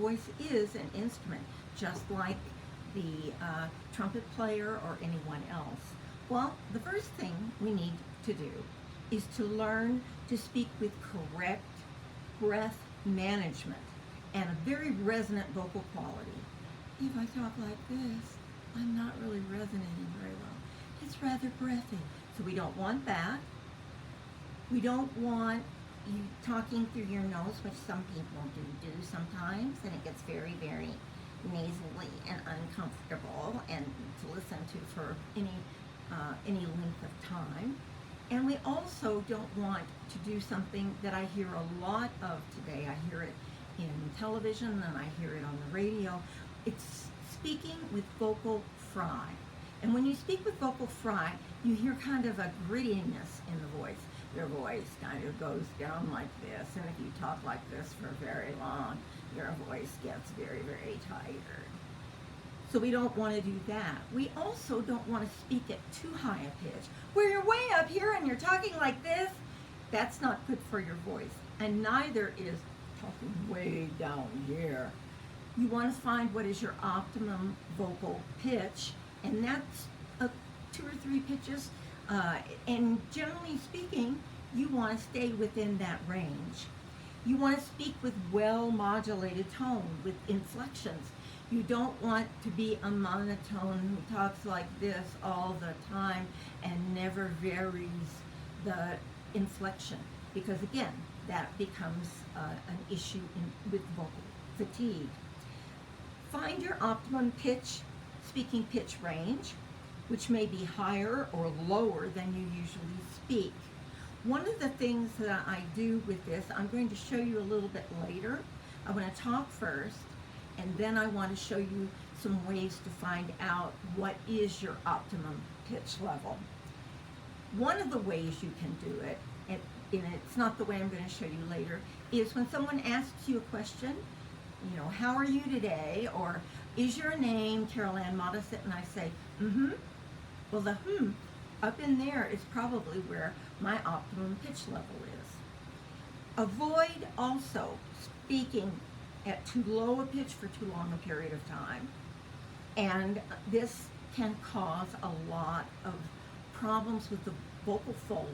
voice is an instrument, just like the trumpet player or anyone else. Well, the first thing we need to do is to learn to speak with correct breath management and a very resonant vocal quality. If I talk like this, I'm not really resonating very well. It's rather breathy. So we don't want that. We don't want you talking through your nose, which some people do sometimes, and it gets very, very nasally and uncomfortable and to listen to for any length of time. And we also don't want to do something that I hear a lot of today. I hear it in television and I hear it on the radio. It's speaking with vocal fry. And when you speak with vocal fry, you hear kind of a grittiness in the voice. Your voice kind of goes down like this, and if you talk like this for very long, your voice gets very, very tired. So we don't want to do that. We also don't want to speak at too high a pitch. Where you're way up here and you're talking like this, that's not good for your voice. And neither is talking way down here. You want to find what is your optimum vocal pitch, and that's 2 or 3 pitches. And generally speaking, you want to stay within that range. You want to speak with well-modulated tone, with inflections. You don't want to be a monotone who talks like this all the time and never varies the inflection, because again, that becomes an issue with vocal fatigue. Find your optimum pitch, speaking pitch range, which may be higher or lower than you usually speak. One of the things that I do with this, I'm going to show you a little bit later. I want to talk first, and then I want to show you some ways to find out what is your optimum pitch level. One of the ways you can do it, and it's not the way I'm going to show you later, is when someone asks you a question, you know, how are you today? Or is your name Carol Ann Modisett? And I say, mm-hmm. Well, the up in there is probably where my optimum pitch level is. Avoid also speaking at too low a pitch for too long a period of time. And this can cause a lot of problems with the vocal folds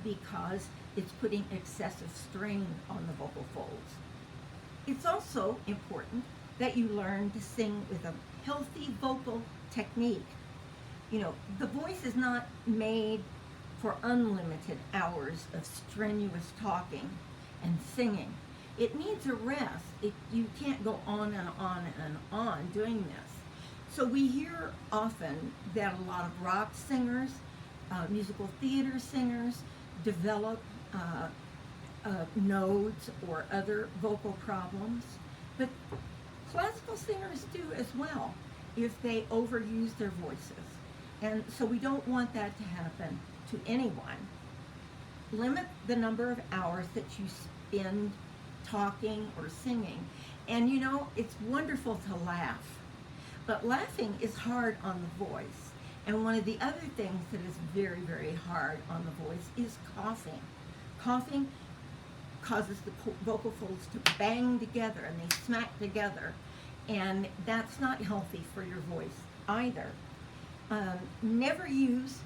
because it's putting excessive strain on the vocal folds. It's also important that you learn to sing with a healthy vocal technique. You know, the voice is not made for unlimited hours of strenuous talking and singing. It needs a rest. You can't go on and on and on doing this. So we hear often that a lot of rock singers, musical theater singers develop nodes or other vocal problems, but classical singers do as well if they overuse their voices. And so we don't want that to happen to anyone. Limit the number of hours that you spend talking or singing. And you know, it's wonderful to laugh, but laughing is hard on the voice. And one of the other things that is very, very hard on the voice is coughing. Coughing causes the vocal folds to bang together and they smack together. And that's not healthy for your voice either. Never use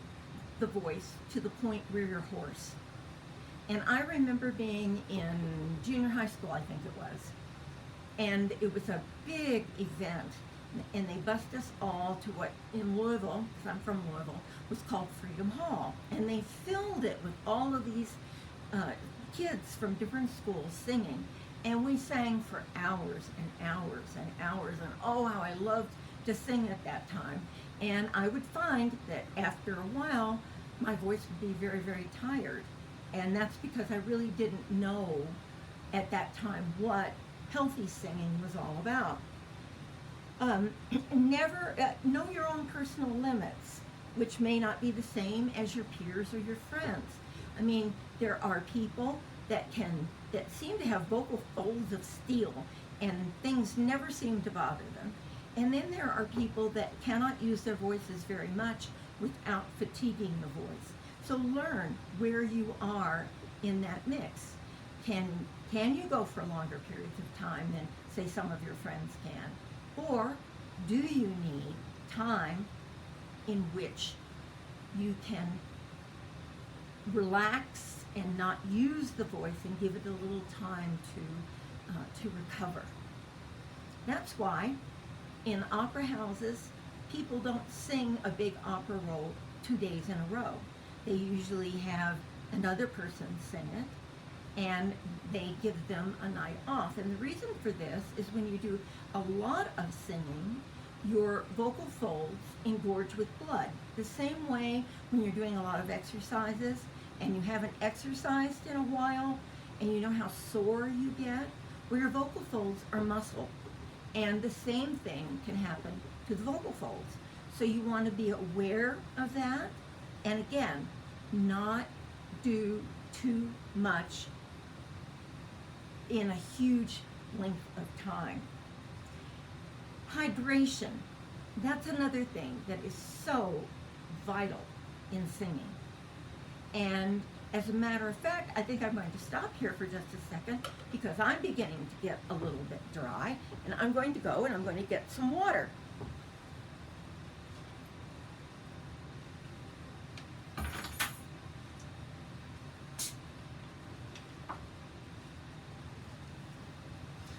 the voice to the point where you're hoarse. And I remember being in junior high school, I think it was, and it was a big event, and they bussed us all to what in Louisville, because I'm from Louisville, was called Freedom Hall. And they filled it with all of these kids from different schools singing. And we sang for hours and hours and hours, and oh, how I loved to sing at that time. And I would find that after a while, my voice would be very, very tired. And that's because I really didn't know at that time what healthy singing was all about. Never know your own personal limits, which may not be the same as your peers or your friends. I mean, there are people that seem to have vocal folds of steel, and things never seem to bother them. And then there are people that cannot use their voices very much without fatiguing the voice. So learn where you are in that mix. Can you go for longer periods of time than say some of your friends can? Or do you need time in which you can relax and not use the voice and give it a little time to recover? That's why in opera houses, people don't sing a big opera roll 2 days in a row. They usually have another person sing it, and they give them a night off. And the reason for this is when you do a lot of singing, your vocal folds engorge with blood. The same way when you're doing a lot of exercises and you haven't exercised in a while and you know how sore you get, well, your vocal folds are muscle. And the same thing can happen to the vocal folds. So you want to be aware of that, and again, not do too much in a huge length of time. Hydration, that's another thing that is so vital in singing. And as a matter of fact, I think I'm going to stop here for just a second because I'm beginning to get a little bit dry, and I'm going to go and I'm going to get some water.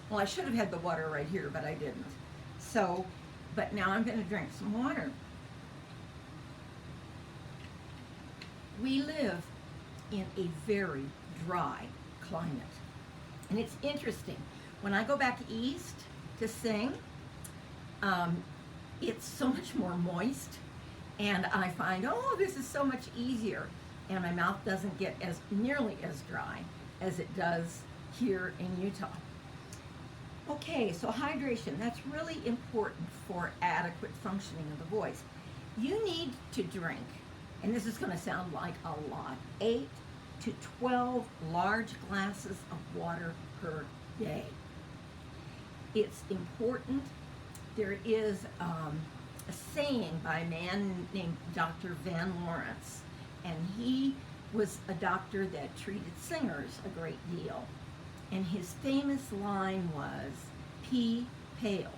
Well, I should have had the water right here, but I didn't. So, but now I'm going to drink some water. We live in a very dry climate. And it's interesting. When I go back east to sing, it's so much more moist, and I find, oh, this is so much easier. And my mouth doesn't get as nearly as dry as it does here in Utah. Okay, so hydration, that's really important for adequate functioning of the voice. You need to drink, and this is going to sound like a lot, 8 to 12 large glasses of water per day. It's important. There is a saying by a man named Dr. Van Lawrence, and he was a doctor that treated singers a great deal. And his famous line was, pee pale.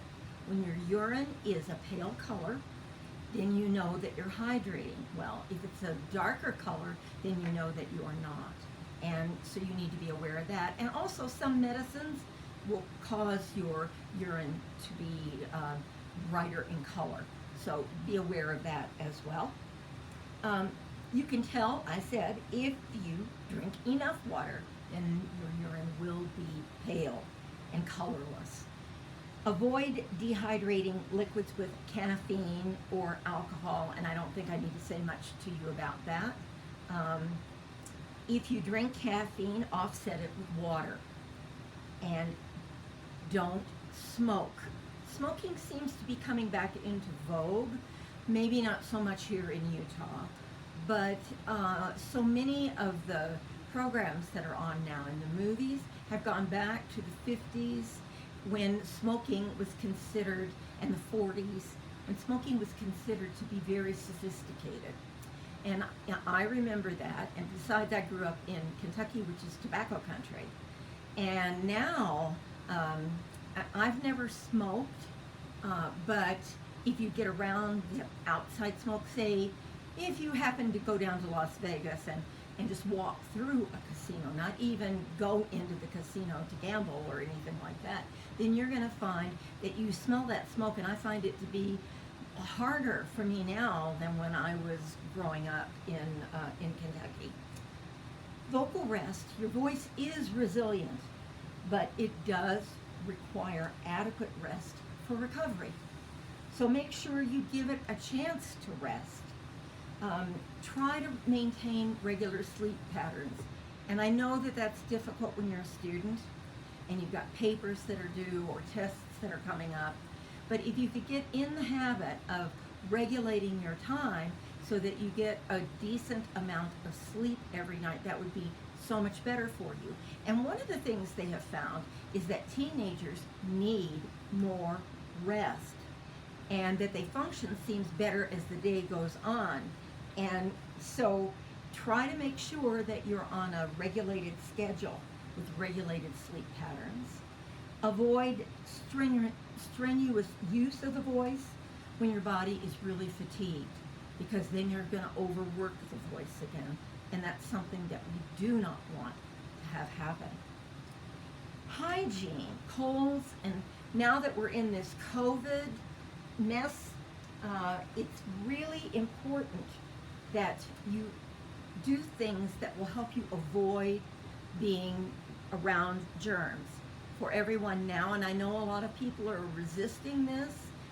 When your urine is a pale color, then you know that you're hydrating well. If it's a darker color, then you know that you are not. And so you need to be aware of that. And also some medicines will cause your urine to be brighter in color. So be aware of that as well. You can tell, I said, if you drink enough water, then your urine will be pale and colorless. Avoid dehydrating liquids with caffeine or alcohol, and I don't think I need to say much to you about that. If you drink caffeine, offset it with water. And don't smoke. Smoking seems to be coming back into vogue, maybe not so much here in Utah, but so many of the programs that are on now in the movies have gone back to the 50s when smoking was considered, and the 40s, when smoking was considered to be very sophisticated. And I remember that, and besides I grew up in Kentucky, which is tobacco country. And now, I've never smoked, but if you get around the outside smoke, say, if you happen to go down to Las Vegas and just walk through a casino, not even go into the casino to gamble or anything like that, then you're going to find that you smell that smoke, and I find it to be harder for me now than when I was growing up in Kentucky. Vocal rest, your voice is resilient, but it does require adequate rest for recovery. So make sure you give it a chance to rest. Try to maintain regular sleep patterns. And I know that that's difficult when you're a student and you've got papers that are due or tests that are coming up. But if you could get in the habit of regulating your time so that you get a decent amount of sleep every night, that would be so much better for you. And one of the things they have found is that teenagers need more rest, and that they function seems better as the day goes on. And so try to make sure that you're on a regulated schedule with regulated sleep patterns. Avoid strenuous use of the voice when your body is really fatigued, because then you're going to overwork the voice again, and that's something that we do not want to have happen. Hygiene, colds, and now that we're in this COVID mess, it's really important that you do things that will help you avoid being around germs for everyone now. And I know a lot of people are resisting this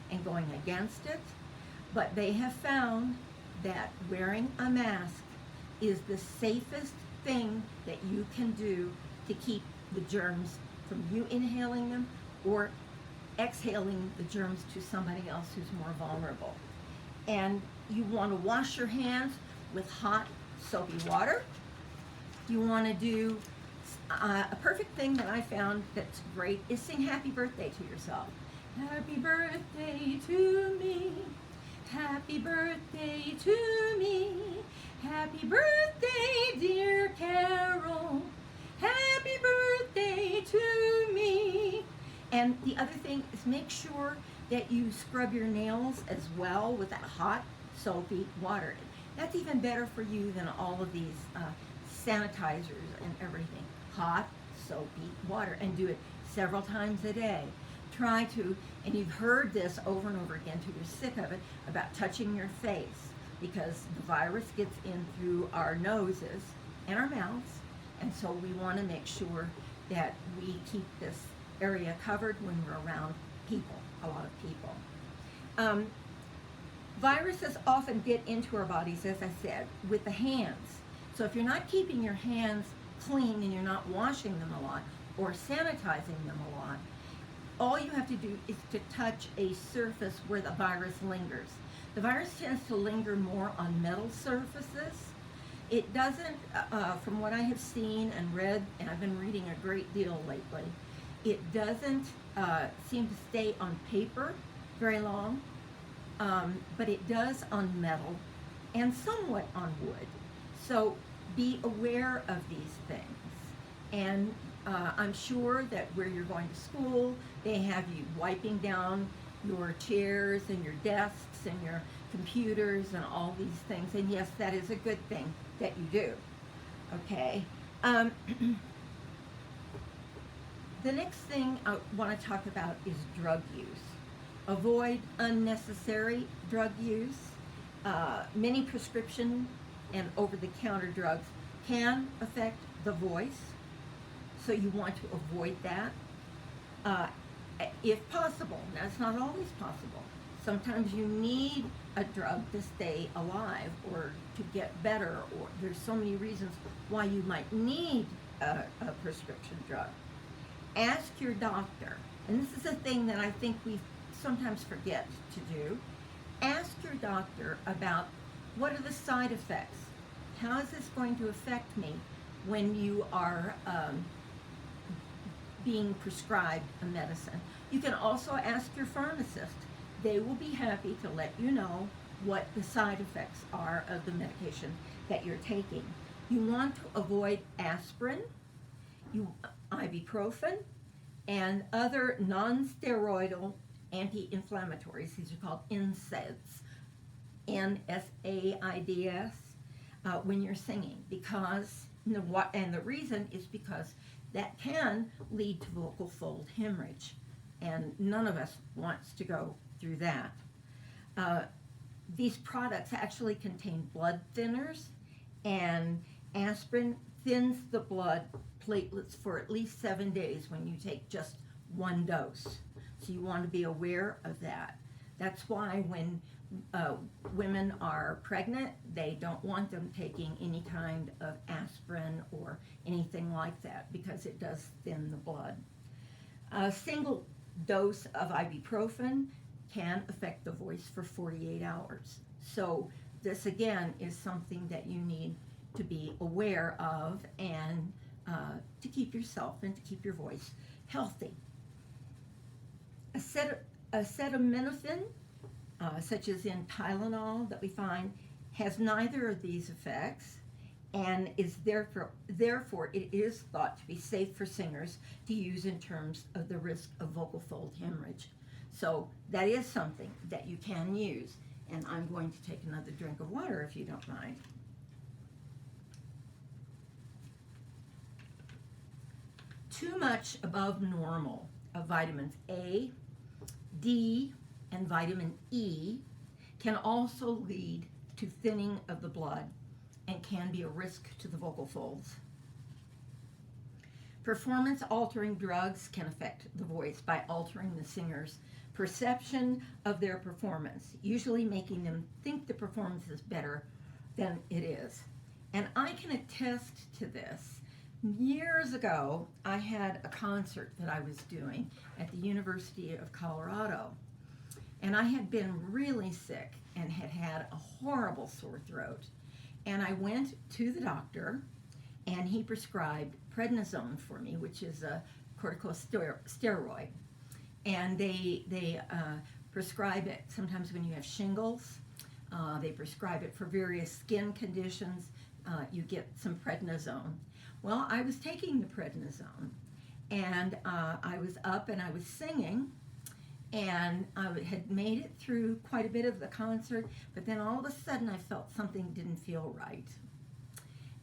and going against it, but they have found that wearing a mask is the safest thing that you can do to keep the germs from you inhaling them or exhaling the germs to somebody else who's more vulnerable. And you want to wash your hands with hot soapy water. You want to do a perfect thing that I found that's great is sing happy birthday to yourself. Happy birthday to me. Happy birthday to me. Happy birthday, dear Carol. Happy birthday to me. And the other thing is make sure that you scrub your nails as well with that hot soapy water. That's even better for you than all of these sanitizers and everything. Hot soapy water, and do it several times a day. Try to, and you've heard this over and over again till you're sick of it, about touching your face, because the virus gets in through our noses and our mouths, and so we want to make sure that we keep this area covered when we're around people, a lot of people. Viruses often get into our bodies, as I said, with the hands. So if you're not keeping your hands clean and you're not washing them a lot or sanitizing them a lot, all you have to do is to touch a surface where the virus lingers. The virus tends to linger more on metal surfaces. It doesn't, from what I have seen and read, and I've been reading a great deal lately, it doesn't seem to stay on paper very long, but it does on metal and somewhat on wood. So be aware of these things. And I'm sure that where you're going to school, they have you wiping down your chairs and your desks and your computers and all these things. And yes, that is a good thing that you do. Okay. The next thing I want to talk about is drug use. Avoid unnecessary drug use. Many prescription and over-the-counter drugs can affect the voice, so you want to avoid that. If possible, now it's not always possible. Sometimes you need a drug to stay alive or to get better, or there's so many reasons why you might need a prescription drug. Ask your doctor, and this is a thing that I think we sometimes forget to do. Ask your doctor about what are the side effects. How is this going to affect me when you are being prescribed a medicine? You can also ask your pharmacist. They will be happy to let you know what the side effects are of the medication that you're taking. You want to avoid aspirin, ibuprofen, and other non-steroidal anti-inflammatories. These are called NSAIDs, NSAIDs, when you're singing, because, and the reason is because that can lead to vocal fold hemorrhage, and none of us wants to go through that. These products actually contain blood thinners, and aspirin thins the blood platelets for at least 7 days when you take just one dose. So you want to be aware of that. That's why when women are pregnant, they don't want them taking any kind of aspirin or anything like that, because it does thin the blood. A single dose of ibuprofen can affect the voice for 48 hours. So this again is something that you need to be aware of, and to keep yourself and to keep your voice healthy. Acetaminophen, such as in Tylenol that we find, has neither of these effects, and is therefore it is thought to be safe for singers to use in terms of the risk of vocal fold hemorrhage. So that is something that you can use. And I'm going to take another drink of water if you don't mind. Too much above normal of vitamins A, D, and vitamin E can also lead to thinning of the blood and can be a risk to the vocal folds. Performance-altering drugs can affect the voice by altering the singer's perception of their performance, usually making them think the performance is better than it is. And I can attest to this. Years ago, I had a concert that I was doing at the University of Colorado. And I had been really sick and had had a horrible sore throat. And I went to the doctor, and he prescribed prednisone for me, which is a corticosteroid. And they prescribe it sometimes when you have shingles. They prescribe it for various skin conditions. You get some prednisone. Well, I was taking the prednisone, and I was up and I was singing, and I had made it through quite a bit of the concert, but then all of a sudden I felt something didn't feel right.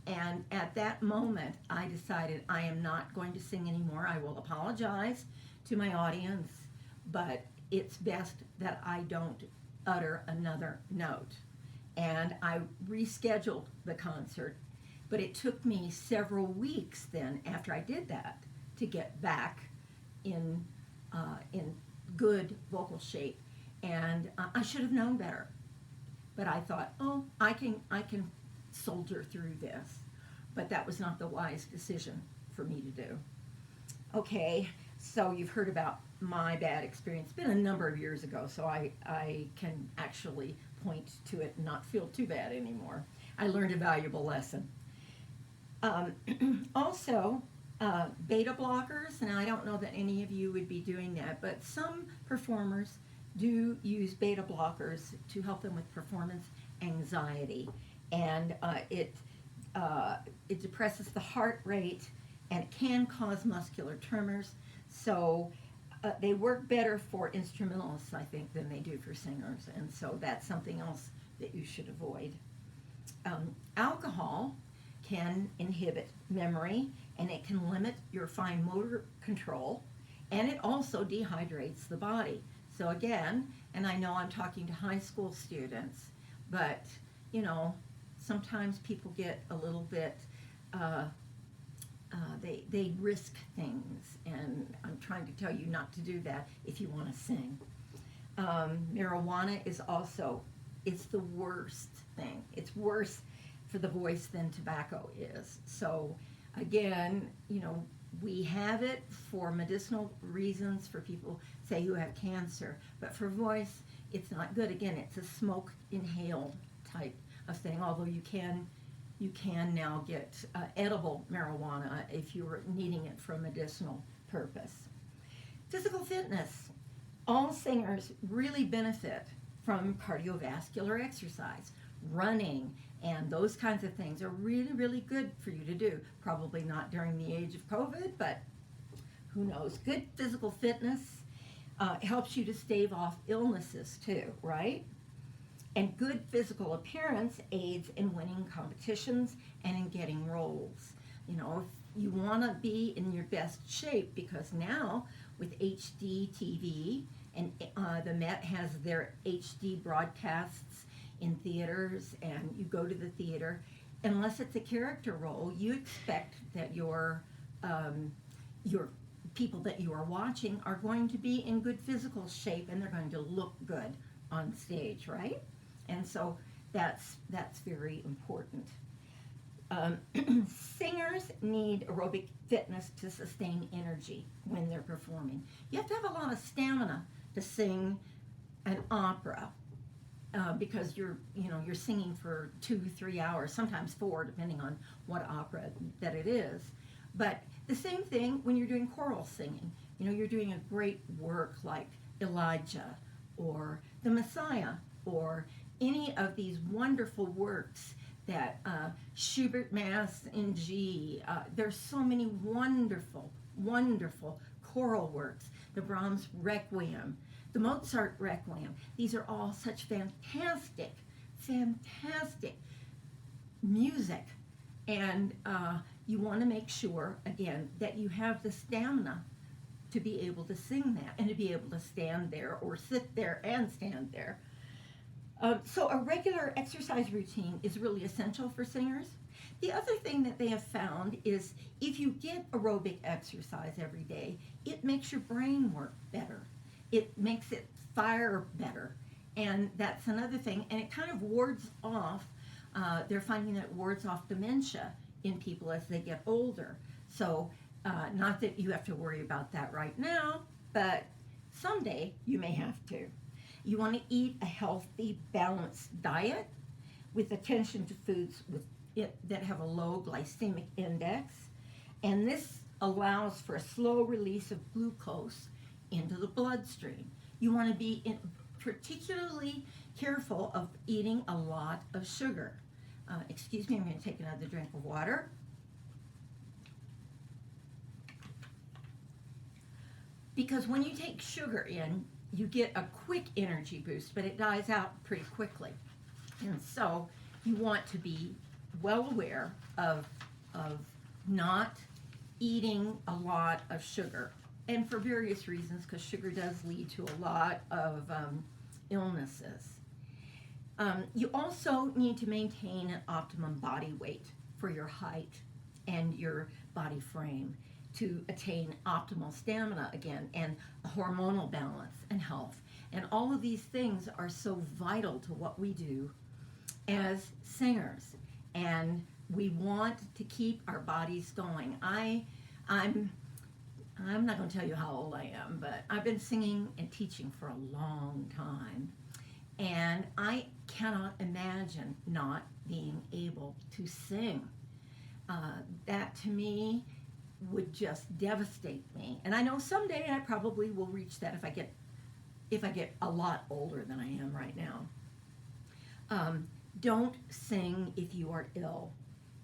And at that moment, I decided I am not going to sing anymore. I will apologize to my audience, but it's best that I don't utter another note. And I rescheduled the concert, but it took me several weeks then after I did that to get back in good vocal shape. And I should have known better, but I thought, oh, I can soldier through this. But that was not the wise decision for me to do. Okay, so you've heard about my bad experience. It's been a number of years ago, so I can actually point to it and not feel too bad anymore. I learned a valuable lesson. Also, beta blockers, and I don't know that any of you would be doing that, but some performers do use beta blockers to help them with performance anxiety. And it depresses the heart rate, and it can cause muscular tremors. So they work better for instrumentalists, I think, than they do for singers. And so that's something else that you should avoid. Alcohol can inhibit memory, and it can limit your fine motor control, and it also dehydrates the body. So again, and I know I'm talking to high school students, but you know, sometimes people get a little bit, they risk things, and I'm trying to tell you not to do that if you want to sing. Marijuana is also, it's the worst thing. It's worse for the voice than tobacco is. So again, you know, we have it for medicinal reasons for people, say, who have cancer, but for voice, it's not good. Again, it's a smoke inhaled type of thing, although you can now get edible marijuana if you're needing it for a medicinal purpose. Physical fitness. All singers really benefit from cardiovascular exercise. Running and those kinds of things are really, really good for you to do. Probably not during the age of COVID, but who knows. Good physical fitness helps you to stave off illnesses too, right? And good physical appearance aids in winning competitions and in getting roles. You know, if you want to be in your best shape, because now with HD TV, and the Met has their HD broadcasts in theaters, and you go to the theater, unless it's a character role, you expect that your people that you are watching are going to be in good physical shape, and they're going to look good on stage, right? And so that's very important. Singers need aerobic fitness to sustain energy when they're performing. You have to have a lot of stamina to sing an opera because you're singing for 2-3 hours, sometimes 4, depending on what opera that it is. But the same thing when you're doing choral singing. You know, you're doing a great work like Elijah or the Messiah or any of these wonderful works that Schubert Mass in G. There's so many wonderful, wonderful choral works. The Brahms Requiem, the Mozart Requiem. These are all such fantastic, fantastic music. And you want to make sure, again, that you have the stamina to be able to sing that and to be able to stand there or sit there and stand there. So a regular exercise routine is really essential for singers. The other thing that they have found is if you get aerobic exercise every day, it makes your brain work better. It makes it fire better. And that's another thing. And it kind of wards off, they're finding that it wards off dementia in people as they get older. So not that you have to worry about that right now, but someday you may have to. You want to eat a healthy, balanced diet with attention to foods that have a low glycemic index. And this allows for a slow release of glucose into the bloodstream. You want to be particularly careful of eating a lot of sugar. Excuse me, I'm going to take another drink of water. Because when you take sugar in, you get a quick energy boost, but it dies out pretty quickly. And so you want to be well aware of not eating a lot of sugar. And for various reasons, because sugar does lead to a lot of illnesses. You also need to maintain an optimum body weight for your height and your body frame to attain optimal stamina again and a hormonal balance and health. And all of these things are so vital to what we do as singers. And we want to keep our bodies going. I'm not going to tell you how old I am, but I've been singing and teaching for a long time. And I cannot imagine not being able to sing. That to me would just devastate me. And I know someday I probably will reach that if I get a lot older than I am right now. Don't sing if you are ill.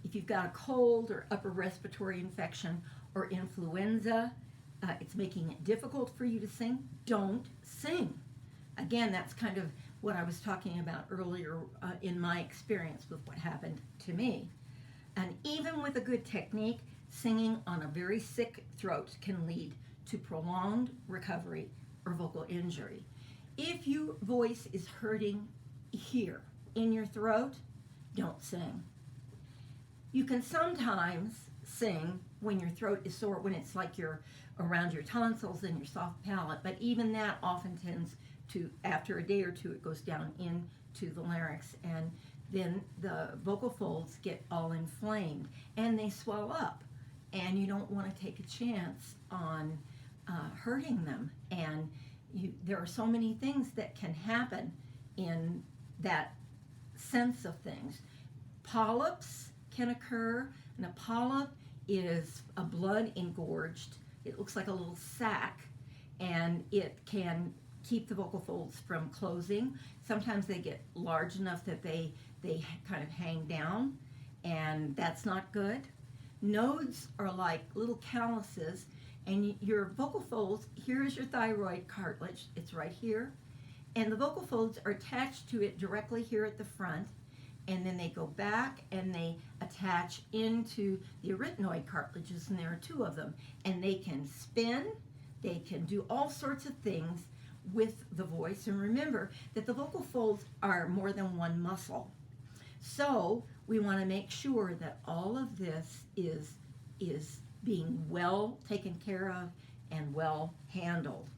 If you've got a cold or upper respiratory infection or influenza, it's making it difficult for you to sing, don't sing. Again, that's kind of what I was talking about earlier in my experience with what happened to me. And even with a good technique, singing on a very sick throat can lead to prolonged recovery or vocal injury. If your voice is hurting here in your throat, don't sing. You can sometimes sing when your throat is sore, when it's like you're around your tonsils and your soft palate, but even that often tends to, after a day or two, it goes down into the larynx, and then the vocal folds get all inflamed and they swell up, and you don't want to take a chance on hurting them. And there are so many things that can happen in that sense of things. Polyps can occur, and a polyp is a blood engorged, it looks like a little sac, and it can keep the vocal folds from closing. Sometimes they get large enough that they kind of hang down, and that's not good. Nodes are like little calluses, and your vocal folds, here is your thyroid cartilage, it's right here, and the vocal folds are attached to it directly here at the front, and then they go back and they attach into the arytenoid cartilages, and there are two of them, and they can spin, they can do all sorts of things with the voice. And remember that the vocal folds are more than one muscle. So we want to make sure that all of this is being well taken care of and well handled.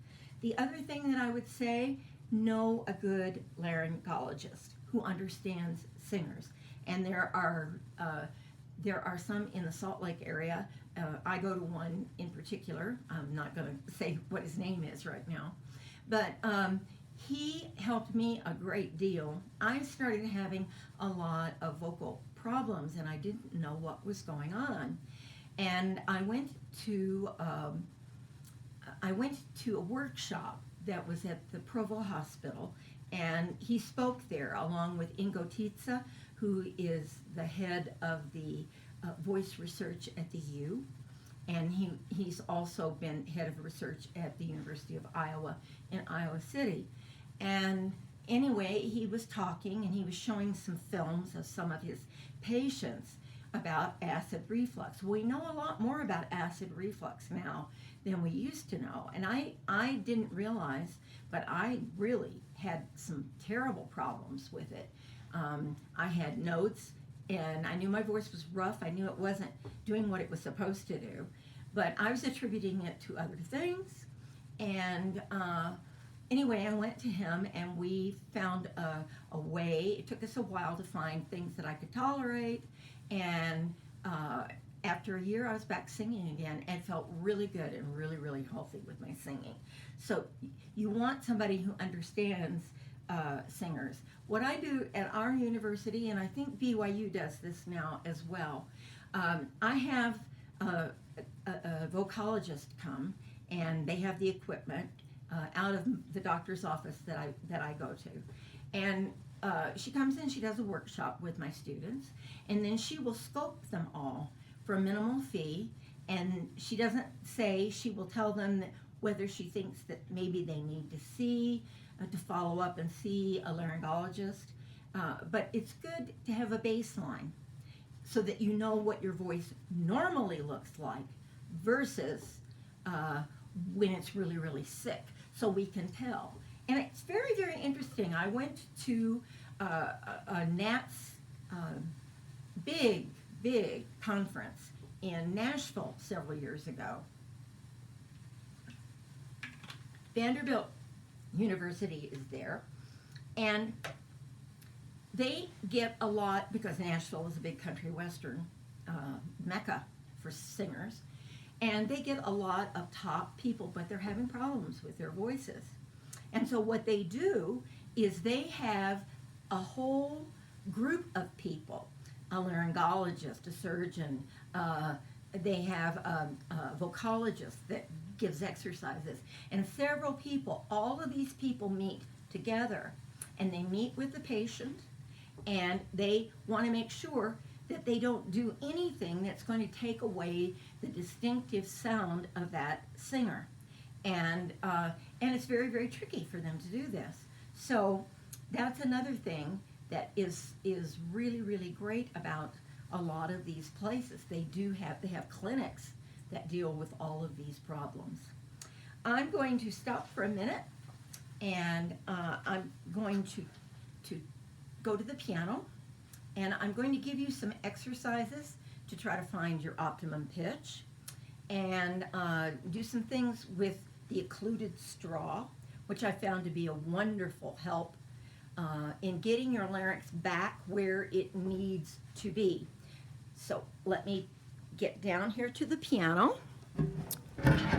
The other thing that I would say, know a good laryngologist who understands singers. And there are some in the Salt Lake area. I go to one in particular. I'm not going to say what his name is right now. But he helped me a great deal. I started having a lot of vocal problems, and I didn't know what was going on. And I went to a workshop that was at the Provo Hospital, and he spoke there along with Ingo Tietze, who is the head of the voice research at the U, and he's also been head of research at the University of Iowa in Iowa City. And anyway, he was talking and he was showing some films of some of his patients about acid reflux. We know a lot more about acid reflux now than we used to know, and I didn't realize, but I really had some terrible problems with it. I had notes, and I knew my voice was rough. I knew it wasn't doing what it was supposed to do, but I was attributing it to other things. And anyway, I went to him, and we found a way. It took us a while to find things that I could tolerate, and after a year, I was back singing again and felt really good and really, really healthy with my singing. So you want somebody who understands singers. What I do at our university, and I think BYU does this now as well, I have a vocalogist come, and they have the equipment out of the doctor's office that I go to. And she comes in, she does a workshop with my students, and then she will scope them all for a minimal fee. And she doesn't say, she will tell them that whether she thinks that maybe they need to see, to follow up and see a laryngologist. But it's good to have a baseline so that you know what your voice normally looks like versus when it's really, really sick, so we can tell. And it's very, very interesting. I went to a NATS big conference in Nashville several years ago. Vanderbilt University is there, and they get a lot, because Nashville is a big country western mecca for singers, and they get a lot of top people, but they're having problems with their voices. And so what they do is they have a whole group of people, a laryngologist, a surgeon, they have a vocalogist that gives exercises, and several people. All of these people meet together, and they meet with the patient, and they want to make sure that they don't do anything that's going to take away the distinctive sound of that singer. And it's very, very tricky for them to do this. So that's another thing that is really, really great about a lot of these places. They have clinics that deal with all of these problems. I'm going to stop for a minute, and I'm going to go to the piano, and I'm going to give you some exercises to try to find your optimum pitch, and do some things with the occluded straw, which I found to be a wonderful help in getting your larynx back where it needs to be. So let me get down here to the piano,